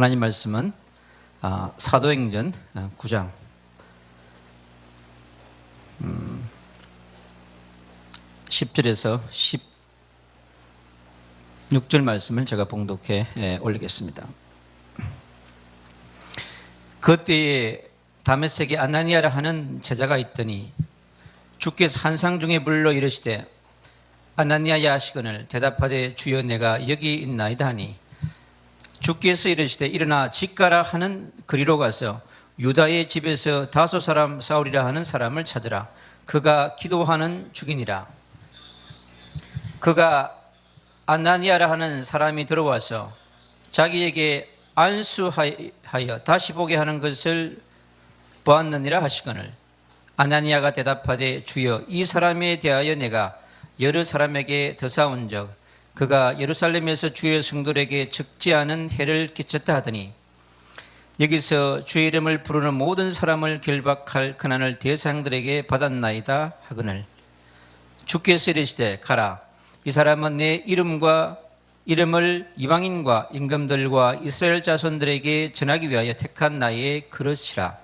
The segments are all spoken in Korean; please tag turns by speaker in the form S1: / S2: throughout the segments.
S1: 하나님 말씀은 사도행전 9장 10절에서 16절 말씀을 제가 봉독해 올리겠습니다. 그때에 다메섹에 아나니아라 하는 제자가 있더니 주께서 환상 중에 불러 이르시되 아나니아야 하시거늘 대답하되 주여 내가 여기 있나이다 하니 주께서 이르시되 일어나 집 가라 하는 그리로 가서 유다의 집에서 다소 사람 사울이라 하는 사람을 찾으라. 그가 기도하는 중이니라. 그가 아나니아라 하는 사람이 들어와서 자기에게 안수하여 다시 보게 하는 것을 보았느니라 하시거늘 아나니아가 대답하되 주여 이 사람에 대하여 내가 여러 사람에게 더사온적 그가 예루살렘에서 주의 성도들에게 적지 않은 해를 끼쳤다 하더니 여기서 주의 이름을 부르는 모든 사람을 결박할 권한을 대상들에게 받았나이다 하거늘 주께서 이르시되 가라. 이 사람은 내 이름을 이방인과 임금들과 이스라엘 자손들에게 전하기 위하여 택한 나의 그릇이라.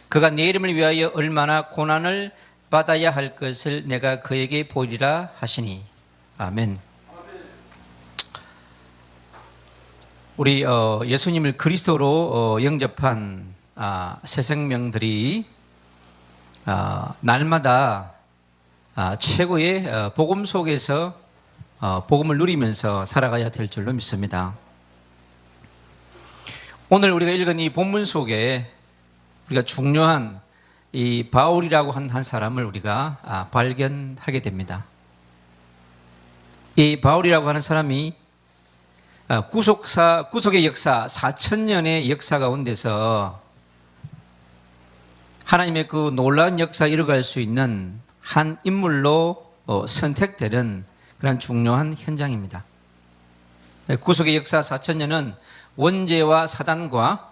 S1: 그가 내 이름을 위하여 얼마나 고난을 받아야 할 것을 내가 그에게 보이리라 하시니. 아멘. 우리 예수님을 그리스도로 영접한 새 생명들이 날마다 최고의 복음 속에서 복음을 누리면서 살아가야 될 줄로 믿습니다. 오늘 우리가 읽은 이 본문 속에 우리가 중요한 이 바울이라고 한 사람을 우리가 발견하게 됩니다. 이 바울이라고 하는 사람이 구속의 역사 4,000년의 역사 가운데서 하나님의 그 놀라운 역사에 이뤄갈 수 있는 한 인물로 선택되는 그런 중요한 현장입니다. 구속의 역사 4,000년은 원죄와 사단과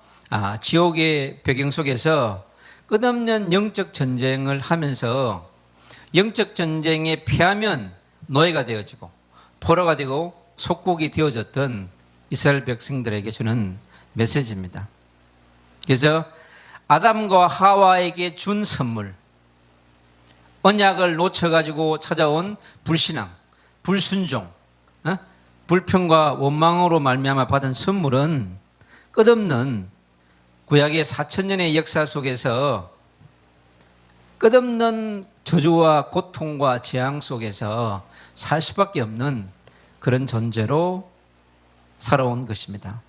S1: 지옥의 배경 속에서 끝없는 영적 전쟁을 하면서 영적 전쟁에 패하면 노예가 되어지고 포로가 되고 속국이 되어졌던 이스라엘 백성들에게 주는 메시지입니다. 그래서 아담과 하와에게 준 선물, 언약을 놓쳐가지고 찾아온 불신앙, 불순종, 불평과 원망으로 말미암아 받은 선물은 끝없는 구약의 4,000년의 역사 속에서 끝없는 저주와 고통과 재앙 속에서 살 수밖에 없는 그런 존재로 살아온 것입니다.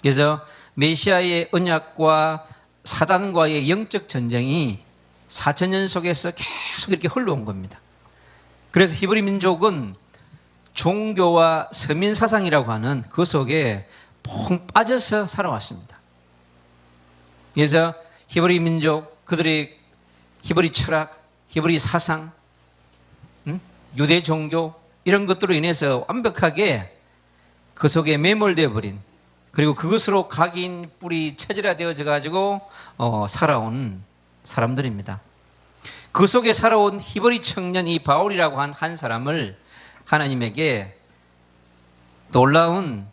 S1: 그래서 메시아의 언약과 사단과의 영적 전쟁이 4,000년 속에서 계속 이렇게 흘러온 겁니다. 그래서 히브리 민족은 종교와 서민 사상이라고 하는 그 속에 펑 빠져서 살아왔습니다. 그래서 히브리 민족, 그들의 히브리 철학, 히브리 사상, 유대 종교 이런 것들로 인해서 완벽하게 그 속에 매몰되어 버린, 그리고 그것으로 각인 뿌리 체질화되어져 가지고 살아온 사람들입니다. 그 속에 살아온 히브리 청년 이 바울이라고 한 사람을 하나님에게 놀라운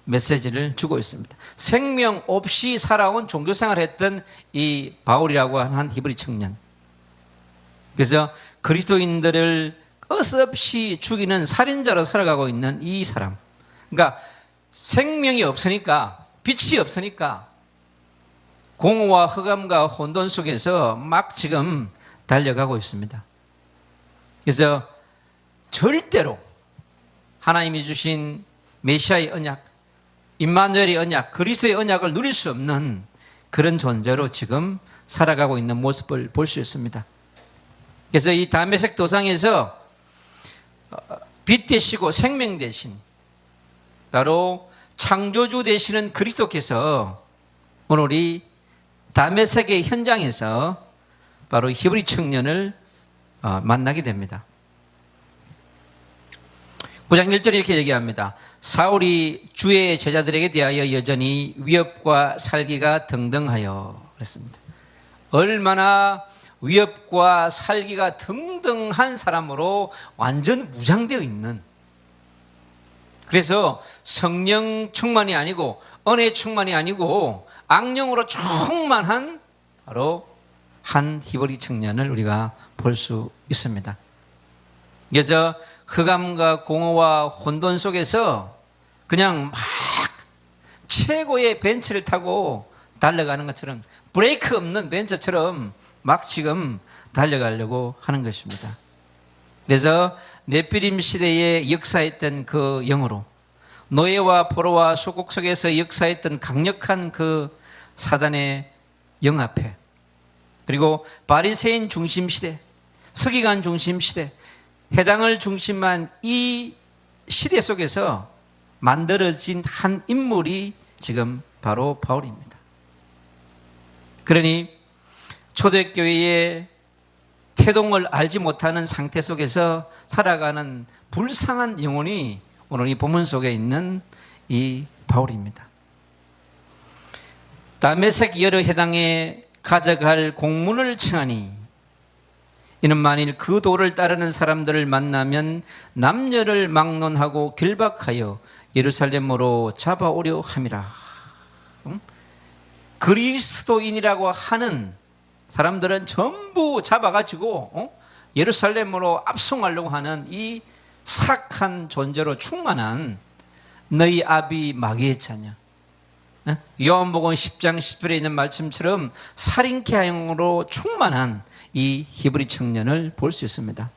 S1: 메시지를 주고 있습니다. 생명 없이 살아온 종교생활을 했던 이 바울이라고 한 히브리 청년, 그래서 그리스도인들을 끝없이 죽이는 살인자로 살아가고 있는 이 사람, 그러니까 생명이 없으니까, 빛이 없으니까 공허와 흑암과 혼돈 속에서 막 지금 달려가고 있습니다. 그래서 절대로 하나님이 주신 메시아의 언약, 임마누엘의 언약, 그리스도의 언약을 누릴 수 없는 그런 존재로 지금 살아가고 있는 모습을 볼 수 있습니다. 그래서 이 다메섹 도상에서 빛 되시고 생명 되신, 바로 창조주 되시는 그리스도께서 오늘 이 다메섹의 현장에서 바로 히브리 청년을 만나게 됩니다. 9장 1절에 이렇게 얘기합니다. 사울이 주의 제자들에게 대하여 여전히 위협과 살기가 등등하여 그랬습니다. 얼마나 위협과 살기가 등등한 사람으로 완전 무장되어 있는, 그래서 성령 충만이 아니고 은혜 충만이 아니고 악령으로 충만한 바로 한 히브리 청년을 우리가 볼 수 있습니다. 그래서 흑암과 공허와 혼돈 속에서 그냥 막 최고의 벤츠를 타고 달려가는 것처럼, 브레이크 없는 벤츠처럼 막 지금 달려가려고 하는 것입니다. 그래서 네피림 시대에 역사했던 그 영으로, 노예와 포로와 소국 속에서 역사했던 강력한 그 사단의 영 앞에, 그리고 바리새인 중심 시대, 서기관 중심 시대, 해당을 중심한 이 시대 속에서 만들어진 한 인물이 지금 바로 바울입니다. 그러니 초대교회의 태동을 알지 못하는 상태 속에서 살아가는 불쌍한 영혼이 오늘 이 본문 속에 있는 이 바울입니다. 다메섹 여러 해당에 가져갈 공문을 청하니 이는 만일 그 도를 따르는 사람들을 만나면 남녀를 막론하고 결박하여 예루살렘으로 잡아오려 함이라. 그리스도인이라고 하는 사람들은 전부 잡아가지고 예루살렘으로 압송하려고 하는 이 사악한 존재로 충만한 너희 아비 마귀의 자녀, 요한복음 10장 10절에 있는 말씀처럼 살인케하용으로 충만한 이 히브리 청년을 볼 수 있습니다.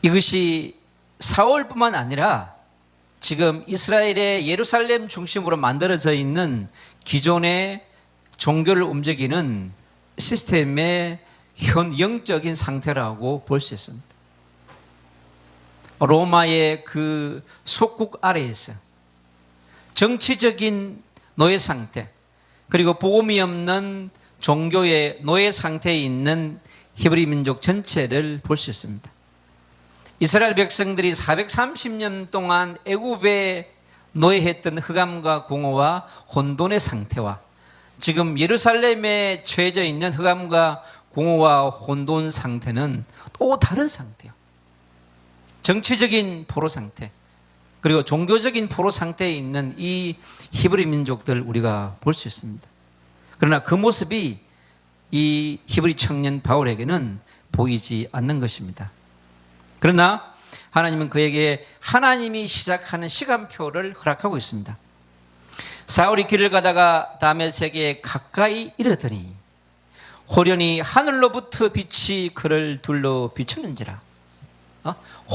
S1: 이것이 사울뿐만 아니라 지금 이스라엘의 예루살렘 중심으로 만들어져 있는 기존의 종교를 움직이는 시스템의 현 영적인 상태라고 볼 수 있습니다. 로마의 그 속국 아래에서 정치적인 노예 상태, 그리고 복음이 없는 종교의 노예 상태에 있는 히브리 민족 전체를 볼 수 있습니다. 이스라엘 백성들이 430년 동안 애굽에 노예했던 흑암과 공허와 혼돈의 상태와 지금 예루살렘에 처해져 있는 흑암과 공허와 혼돈 상태는 또 다른 상태예요. 정치적인 포로 상태, 그리고 종교적인 포로 상태에 있는 이 히브리 민족들 우리가 볼 수 있습니다. 그러나 그 모습이 이 히브리 청년 바울에게는 보이지 않는 것입니다. 그러나 하나님은 그에게 하나님이 시작하는 시간표를 허락하고 있습니다. 사울이 길을 가다가 다메섹에 가까이 이르더니 호련히 하늘로부터 빛이 그를 둘러 비추는지라.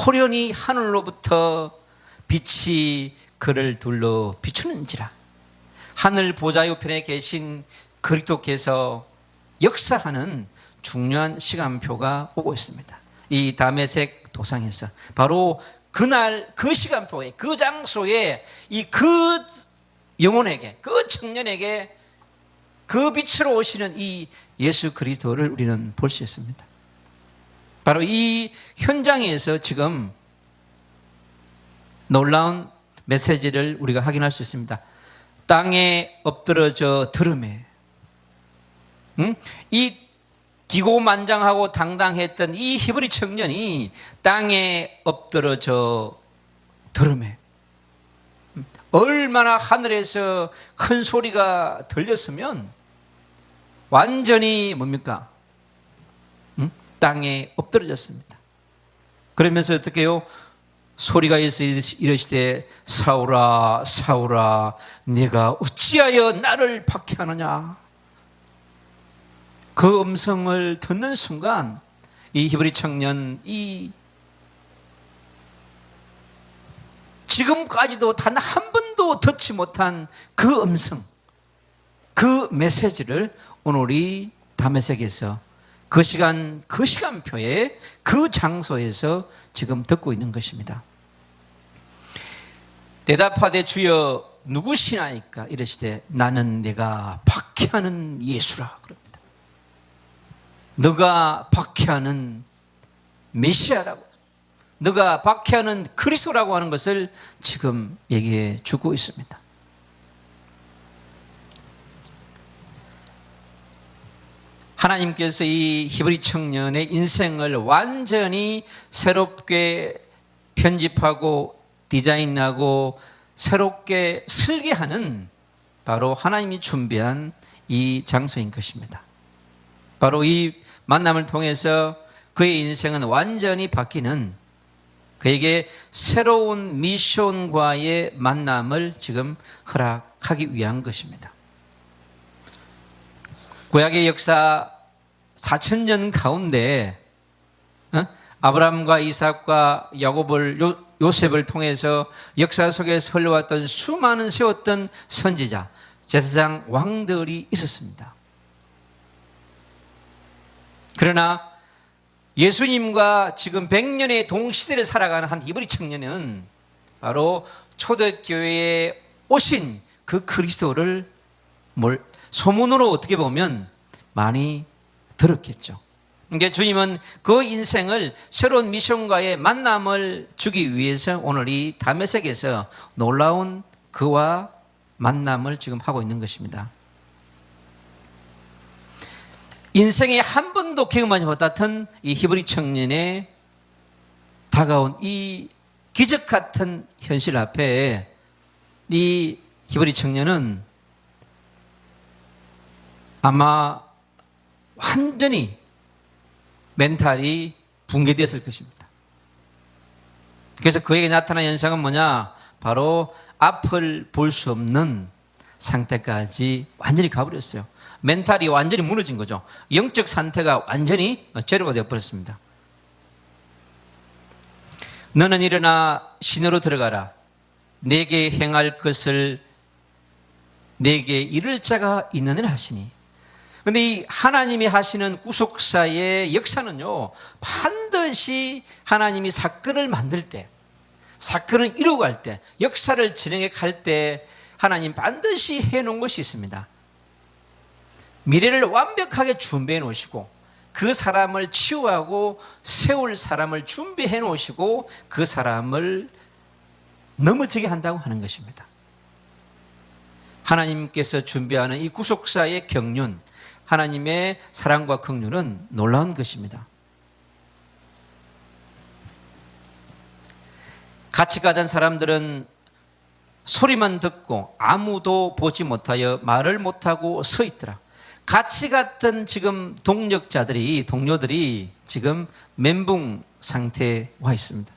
S1: 호련히 하늘로부터 빛이 그를 둘러 비추는지라. 하늘 보좌 우편에 계신 그리스도께서 역사하는 중요한 시간표가 오고 있습니다. 이 다메섹 도상에서 바로 그날 그 시간표에, 그 장소에 이 그 영혼에게, 그 청년에게 그 빛으로 오시는 이 예수 그리스도를 우리는 볼 수 있습니다. 바로 이 현장에서 지금 놀라운 메시지를 우리가 확인할 수 있습니다. 땅에 엎드러져 들음에, 이 기고만장하고 당당했던 이 히브리 청년이 땅에 엎드러져 들음에 얼마나 하늘에서 큰 소리가 들렸으면 완전히 뭡니까? 땅에 엎드러졌습니다. 그러면서 어떻게 해요? 소리가 이르시되 사울아 사울아 네가 어찌하여 나를 박해하느냐. 그 음성을 듣는 순간 이 히브리 청년, 이 지금까지도 단 한 번도 듣지 못한 그 음성, 그 메시지를 오늘 이 다메섹에서 그 시간, 그 시간표에 그 장소에서 지금 듣고 있는 것입니다. 대답하되 주여 누구시나이까? 이르시되 나는 내가 박해하는 예수라 그럽니다. 너가 박해하는 메시아라고, 너가 박해하는 그리스도라고 하는 것을 지금 얘기해 주고 있습니다. 하나님께서 이 히브리 청년의 인생을 완전히 새롭게 편집하고 디자인하고 새롭게 설계하는 바로 하나님이 준비한 이 장소인 것입니다. 바로 이 만남을 통해서 그의 인생은 완전히 바뀌는, 그에게 새로운 미션과의 만남을 지금 허락하기 위한 것입니다. 구약의 역사 4,000년 가운데 아브라함과 이삭과 야곱을, 요셉을 통해서 역사 속에서 흘러왔던 수많은 세웠던 선지자, 제사장 왕들이 있었습니다. 그러나 예수님과 지금 100년의 동시대를 살아가는 한 히브리 청년은 바로 초대교회에 오신 그 그리스도를 소문으로 어떻게 보면 많이 들었겠죠. 그러니까 주님은 그 인생을 새로운 미션과의 만남을 주기 위해서 오늘 이 다메섹에서 놀라운 그와 만남을 지금 하고 있는 것입니다. 인생에 한 번도 경험하지 못했던 이 히브리 청년의 다가온 이 기적 같은 현실 앞에 이 히브리 청년은 아마 완전히 멘탈이 붕괴되었을 것입니다. 그래서 그에게 나타난 현상은 뭐냐? 바로 앞을 볼 수 없는 상태까지 완전히 가버렸어요. 멘탈이 완전히 무너진 거죠. 영적 상태가 완전히 제로가 되어버렸습니다. 너는 일어나 시내로 들어가라. 내게 행할 것을 내게 이를 자가 있느니라 하시니. 그런데 이 하나님이 하시는 구속사의 역사는요, 반드시 하나님이 사건을 만들 때, 사건을 이루어갈 때, 역사를 진행해 갈 때 하나님 반드시 해놓은 것이 있습니다. 미래를 완벽하게 준비해 놓으시고 그 사람을 치유하고 세울 사람을 준비해 놓으시고 그 사람을 넘어지게 한다고 하는 것입니다. 하나님께서 준비하는 이 구속사의 경륜, 하나님의 사랑과 긍휼은 놀라운 것입니다. 같이 가던 사람들은 소리만 듣고 아무도 보지 못하여 말을 못하고 서 있더라. 같이 갔던 지금 동료들이 지금 멘붕 상태에 와 있습니다.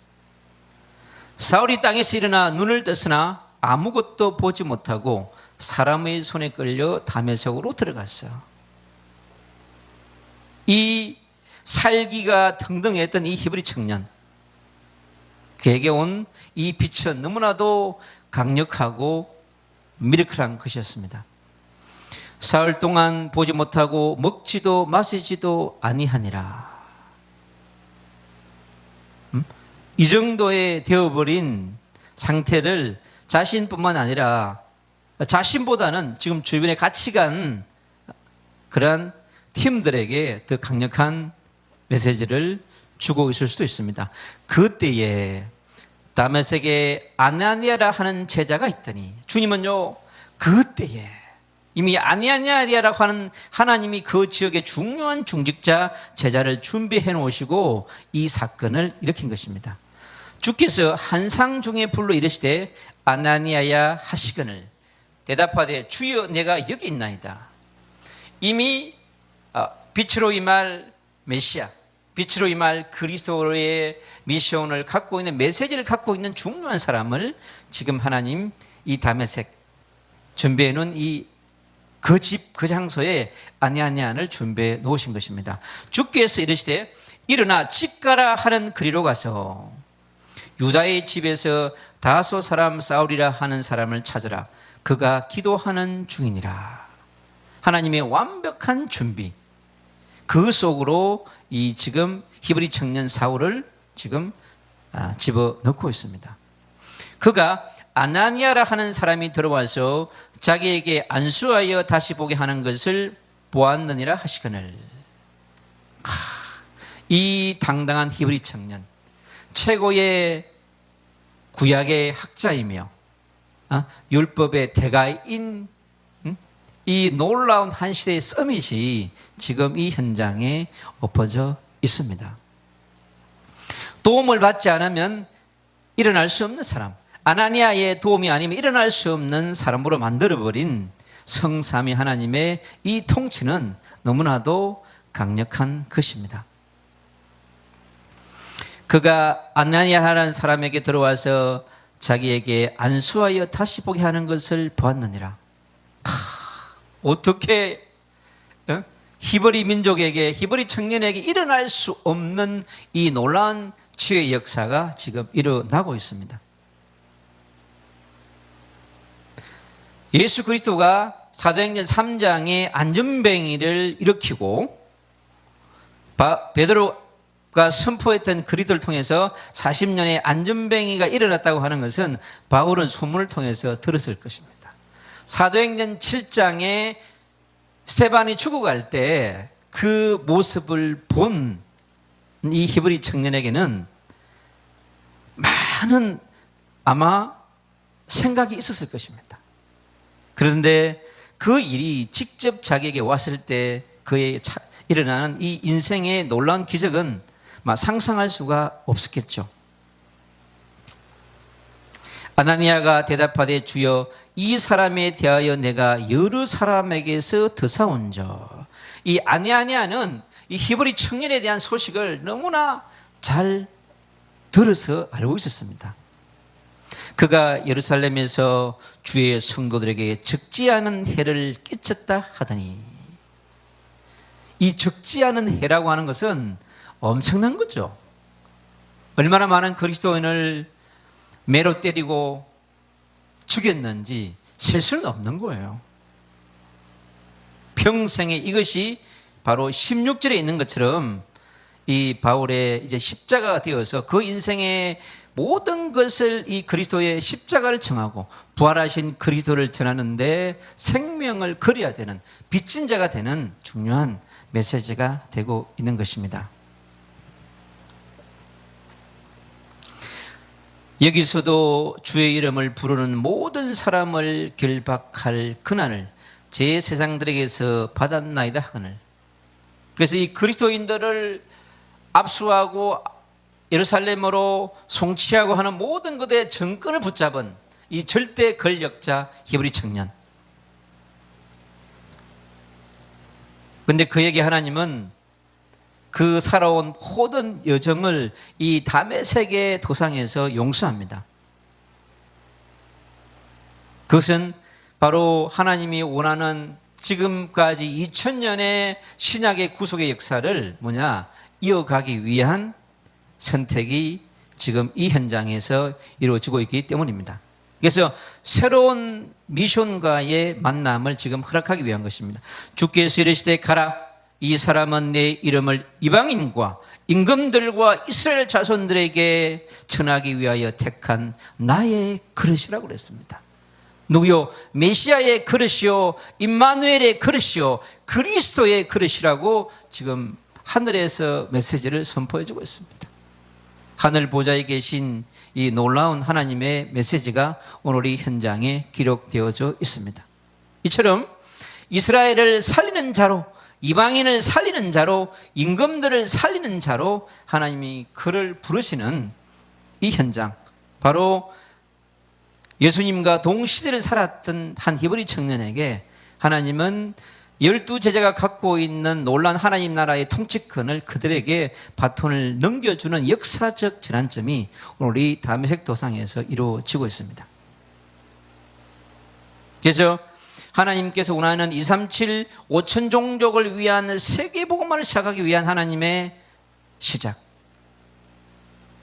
S1: 사울이 땅에서 일어나 눈을 떴으나 아무것도 보지 못하고 사람의 손에 끌려 다메섹으로 들어갔어요. 이 살기가 등등했던 이 히브리 청년, 그에게 온 이 빛은 너무나도 강력하고 미라클한 것이었습니다. 사흘 동안 보지 못하고 먹지도 마시지도 아니하니라. 이 정도의 되어버린 상태를 자신뿐만 아니라 자신보다는 지금 주변에 같이 간 그러한 팀들에게 더 강력한 메시지를 주고 있을 수도 있습니다. 그때에 다메섹에 아나니아라 하는 제자가 있더니, 주님은요 그때에 이미 아나니아라고 하는 하나님이 그 지역의 중요한 중직자 제자를 준비해 놓으시고 이 사건을 일으킨 것입니다. 주께서 한상 중에 불러 이르시되 아나니아야 하시거늘 대답하되 주여 내가 여기 있나이다. 이미 빛으로 임할 메시아, 빛으로 임할 그리스도의 미션을 갖고 있는, 메시지를 갖고 있는 중요한 사람을 지금 하나님 이 다메섹 준비해 놓은 이 그 집, 그 장소에 아나니아를 준비해 놓으신 것입니다. 주께서 이르시되 일어나 집 가라 하는 그리로 가서 유다의 집에서 다소 사람 사울이라 하는 사람을 찾으라. 그가 기도하는 중이니라. 하나님의 완벽한 준비, 그 속으로 이 지금 히브리 청년 사울을 지금 집어넣고 있습니다. 그가 아나니아라 하는 사람이 들어와서 자기에게 안수하여 다시 보게 하는 것을 보았느니라 하시거늘. 이 당당한 히브리 청년, 최고의 구약의 학자이며 율법의 대가인 이 놀라운 한 시대의 서밋이 지금 이 현장에 엎어져 있습니다. 도움을 받지 않으면 일어날 수 없는 사람, 아나니아의 도움이 아니면 일어날 수 없는 사람으로 만들어버린 성삼위 하나님의 이 통치는 너무나도 강력한 것입니다. 그가 아나니아라는 사람에게 들어와서 자기에게 안수하여 다시 보게 하는 것을 보았느니라. 어떻게 히브리 민족에게, 히브리 청년에게 일어날 수 없는 이 놀라운 치유의 역사가 지금 일어나고 있습니다. 예수 그리스도가 사도행전 3장에 안전뱅이를 일으키고 베드로가 선포했던 그리스도를 통해서 40년의 안전뱅이가 일어났다고 하는 것은 바울은 소문을 통해서 들었을 것입니다. 사도행전 7장에 스데반이 죽어갈 때 그 모습을 본 이 히브리 청년에게는 많은 아마 생각이 있었을 것입니다. 그런데 그 일이 직접 자기에게 왔을 때 그의 일어나는 이 인생의 놀라운 기적은 상상할 수가 없었겠죠. 아나니아가 대답하되 주여 이 사람에 대하여 내가 여러 사람에게서 듣사온저. 이 아나니아는 이 히브리 청년에 대한 소식을 너무나 잘 들어서 알고 있었습니다. 그가 예루살렘에서 주의 성도들에게 적지 않은 해를 끼쳤다 하더니, 이 적지 않은 해라고 하는 것은 엄청난 거죠. 얼마나 많은 그리스도인을 매로 때리고 죽였는지 셀 수는 없는 거예요. 평생에 이것이 바로 16절에 있는 것처럼 이 바울의 이제 십자가가 되어서 그 인생의 모든 것을 이 그리스도의 십자가를 정하고 부활하신 그리스도를 전하는데 생명을 걸어야 되는 빚진 자가 되는 중요한 메시지가 되고 있는 것입니다. 여기서도 주의 이름을 부르는 모든 사람을 결박할 고난을 제 세상들에게서 받았나이다 하거늘. 그래서 이 그리스도인들을 압수하고 예루살렘으로 송치하고 하는 모든 것의 정권을 붙잡은 이 절대 권력자 히브리 청년. 그런데 그에게 하나님은 그 살아온 모든 여정을 이 다메섹의 도상에서 용서합니다. 그것은 바로 하나님이 원하는 지금까지 2000년의 신약의 구속의 역사를 이어가기 위한 선택이 지금 이 현장에서 이루어지고 있기 때문입니다. 그래서 새로운 미션과의 만남을 지금 허락하기 위한 것입니다. 주께서 이르시되 가라, 이 사람은 내 이름을 이방인과 임금들과 이스라엘 자손들에게 전하기 위하여 택한 나의 그릇이라고 그랬습니다. 누구요? 메시아의 그릇이요, 임마누엘의 그릇이요, 그리스도의 그릇이라고 지금 하늘에서 메시지를 선포해주고 있습니다. 하늘 보좌에 계신 이 놀라운 하나님의 메시지가 오늘 이 현장에 기록되어져 있습니다. 이처럼 이스라엘을 살리는 자로, 이방인을 살리는 자로, 임금들을 살리는 자로 하나님이 그를 부르시는 이 현장, 바로 예수님과 동시대를 살았던 한 히브리 청년에게 하나님은 12제자가 갖고 있는 놀라운 하나님 나라의 통치권을 그들에게 바톤을 넘겨주는 역사적 전환점이 오늘 이 다메섹 도상에서 이루어지고 있습니다. 그래서 하나님께서 원하는 237 5천 종족을 위한 세계복음화를 시작하기 위한 하나님의 시작,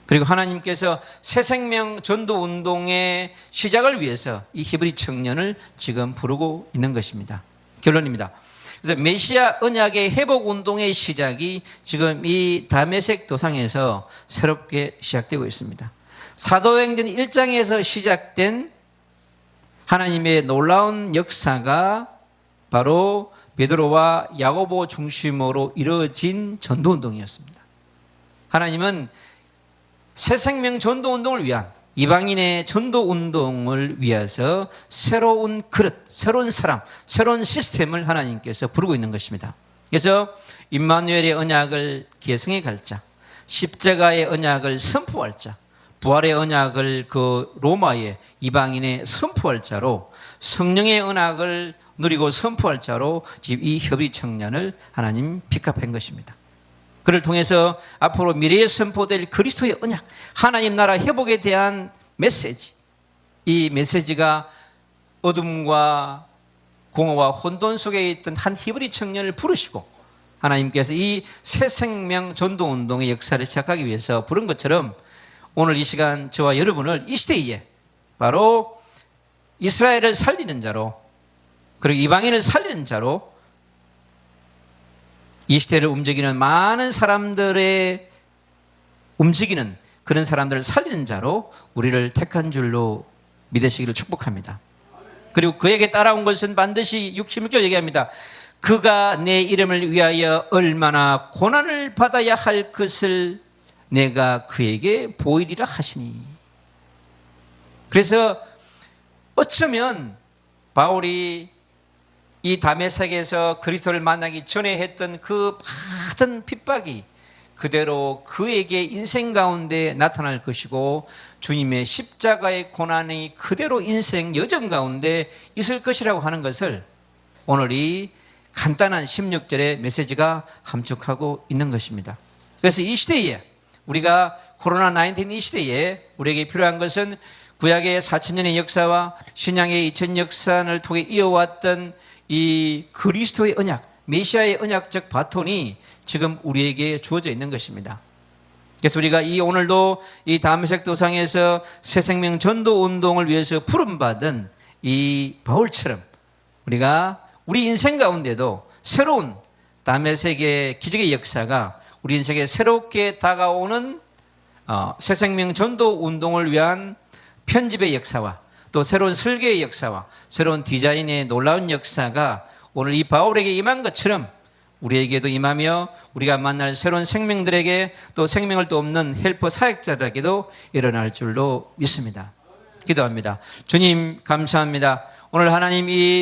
S1: 그리고 하나님께서 새생명 전도운동의 시작을 위해서 이 히브리 청년을 지금 부르고 있는 것입니다. 결론입니다. 그래서 메시아 언약의 회복운동의 시작이 지금 이 다메섹 도상에서 새롭게 시작되고 있습니다. 사도행전 1장에서 시작된 하나님의 놀라운 역사가 바로 베드로와 야고보 중심으로 이루어진 전도운동이었습니다. 하나님은 새생명 전도운동을 위한, 이방인의 전도 운동을 위해서 새로운 그릇, 새로운 사람, 새로운 시스템을 하나님께서 부르고 있는 것입니다. 그래서 임마누엘의 언약을 계승해 갈 자, 십자가의 언약을 선포할 자, 부활의 언약을 그 로마의 이방인의 선포할 자로, 성령의 언약을 누리고 선포할 자로 지금 이 협의 청년을 하나님 픽업한 것입니다. 그를 통해서 앞으로 미래에 선포될 그리스도의 언약, 하나님 나라 회복에 대한 메시지, 이 메시지가 어둠과 공허와 혼돈 속에 있던 한 히브리 청년을 부르시고 하나님께서 이 새 생명 전도운동의 역사를 시작하기 위해서 부른 것처럼 오늘 이 시간 저와 여러분을 이 시대에 바로 이스라엘을 살리는 자로, 그리고 이방인을 살리는 자로, 이 시대를 움직이는 많은 사람들의 움직이는 그런 사람들을 살리는 자로 우리를 택한 줄로 믿으시기를 축복합니다. 그리고 그에게 따라온 것은 반드시 66절 얘기합니다. 그가 내 이름을 위하여 얼마나 고난을 받아야 할 것을 내가 그에게 보이리라 하시니. 그래서 어쩌면 바울이 이 다메섹에서 그리스도를 만나기 전에 했던 그 많은 핍박이 그대로 그에게 인생 가운데 나타날 것이고 주님의 십자가의 고난이 그대로 인생 여정 가운데 있을 것이라고 하는 것을 오늘 이 간단한 16절의 메시지가 함축하고 있는 것입니다. 그래서 이 시대에 우리가 코로나19 이 시대에 우리에게 필요한 것은 구약의 4,000년의 역사와 신약의 2,000 역사를 통해 이어왔던 이 그리스도의 언약, 메시아의 언약적 바톤이 지금 우리에게 주어져 있는 것입니다. 그래서 우리가 이 오늘도 이 다메섹 도상에서 새 생명 전도 운동을 위해서 부름받은 이 바울처럼 우리가 우리 인생 가운데도 새로운 다메섹의 기적의 역사가 우리 인생에 새롭게 다가오는 새 생명 전도 운동을 위한 편집의 역사와 또 새로운 설계의 역사와 새로운 디자인의 놀라운 역사가 오늘 이 바울에게 임한 것처럼 우리에게도 임하며 우리가 만날 새로운 생명들에게 또 생명을 또 없는 헬퍼 사역자들에게도 일어날 줄로 믿습니다. 기도합니다. 주님 감사합니다. 오늘 하나님 이